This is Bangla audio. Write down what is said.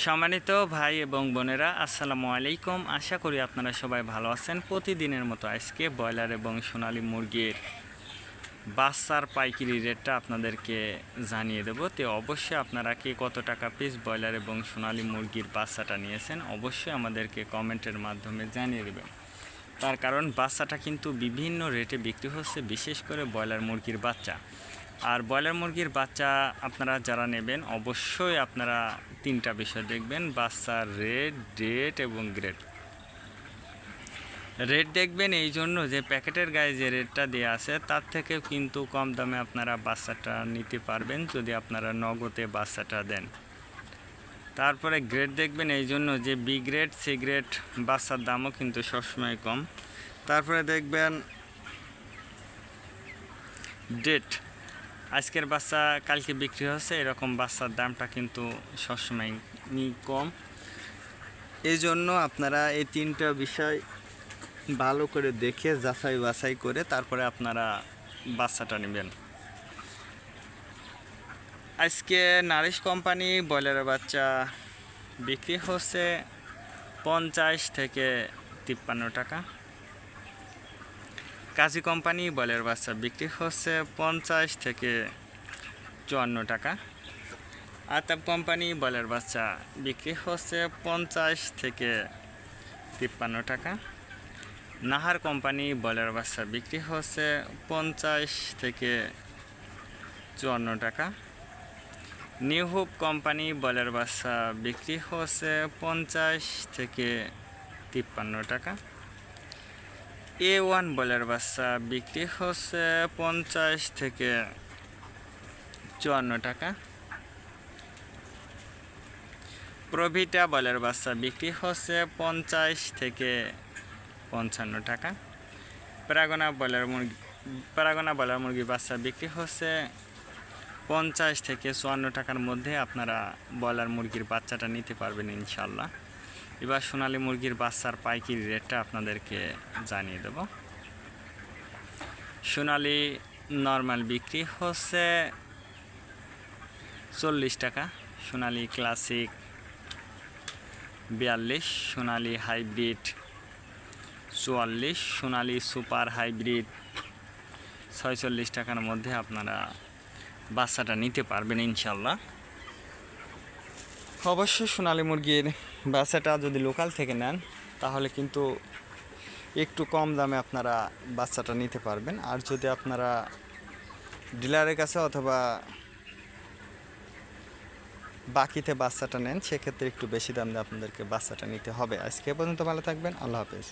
সম্মানিত ভাই এবং বোনেরা, আসসালামু আলাইকুম। আশা করি আপনারা সবাই ভালো আছেন। প্রতিদিনের মতো আজকে ব্রয়লার এবং সোনালী মুরগির বাচ্চার পাইকারি রেটটা আপনাদেরকে জানিয়ে দেব। তো অবশ্যই আপনারা কে কত টাকা পিস ব্রয়লার এবং সোনালী মুরগির বাচ্চাটা নিয়েছেন অবশ্যই আমাদেরকে কমেন্টের মাধ্যমে জানিয়ে দেবেন। তার কারণ বাচ্চাটা কিন্তু বিভিন্ন রেটে বিক্রি হচ্ছে, বিশেষ করে ব্রয়লার মুরগির বাচ্চা। আর ব্রয়লার মুরগির বাচ্চা আপনারা যারা নেবেন অবশ্যই আপনারা তিনটা বিষয় দেখবেন: বাচ্চার রেট, ডেট এবং গ্রেড। রেট দেখবেন এই জন্য যে প্যাকেটের গায়ে যে রেটটা দেওয়া আছে তার থেকেও কিন্তু কম দামে আপনারা বাচ্চাটা নিতে পারবেন যদি আপনারা নগদে বাচ্চাটা দেন। তারপরে গ্রেড দেখবেন এই জন্য যে বি গ্রেড, সি গ্রেড বাচ্চার দামও কিন্তু সবসময় কম। তারপরে দেখবেন ডেট, আজকের বাচ্চা কালকে বিক্রি হচ্ছে, এরকম বাচ্চার দামটা কিন্তু সবসময় কম। এই জন্য আপনারা এই তিনটা বিষয় ভালো করে দেখে যাচাই বাছাই করে তারপরে আপনারা বাচ্চাটা নেবেন। আজকে নারিশ কোম্পানি ব্রয়লারের বাচ্চা বিক্রি হচ্ছে 50 থেকে 53 টাকা। কাজী কোম্পানি ব্রয়লার বাচ্চা বিক্রি হচ্ছে 50 থেকে 54 টাকা। আতাব কোম্পানি ব্রয়লার বাচ্চা বিক্রি হচ্ছে 50 থেকে 53 টাকা। নাহার কোম্পানি ব্রয়লার বাচ্চা বিক্রি হচ্ছে 50 থেকে 54 টাকা। নিউ হোপ কোম্পানি ব্রয়লার বাচ্চা বিক্রি হচ্ছে 50 থেকে 53 টাকা। A1 ব্রয়লার বাচ্চা বিক্রি হচ্ছে 50 থেকে 54 টাকা। প্রভিটা ব্রয়লার বাচ্চা বিক্রি হচ্ছে 50 থেকে 55 টাকা। প্যারাগনা ব্রয়লার মুরগির বাচ্চা বিক্রি হচ্ছে 50 থেকে 54 টাকার মধ্যে আপনারা ব্রয়লার মুরগির বাচ্চাটা নিতে পারবেন ইনশাল্লাহ। এবার সোনালী মুরগির বাচ্চার পাইকারি রেটটা আপনাদেরকে জানিয়ে দেব। সোনালী নর্মাল বিক্রি হচ্ছে 40 টাকা, সোনালী ক্লাসিক 42, সোনালী হাইব্রিড 44, সোনালী সুপার হাইব্রিড 46 টাকার মধ্যে আপনারা বাচ্চাটা নিতে পারবেন ইনশাল্লাহ। অবশ্যই সোনালী মুরগির বাচ্চাটা যদি লোকাল থেকে নেন তাহলে কিন্তু একটু কম দামে আপনারা বাচ্চাটা নিতে পারবেন। আর যদি আপনারা ডিলারের কাছে অথবা বাকিতে বাচ্চাটা নেন সেক্ষেত্রে একটু বেশি দাম দিয়ে আপনাদেরকে বাচ্চাটা নিতে হবে। আজকে পর্যন্ত ভালো থাকবেন, আল্লাহ হাফেজ।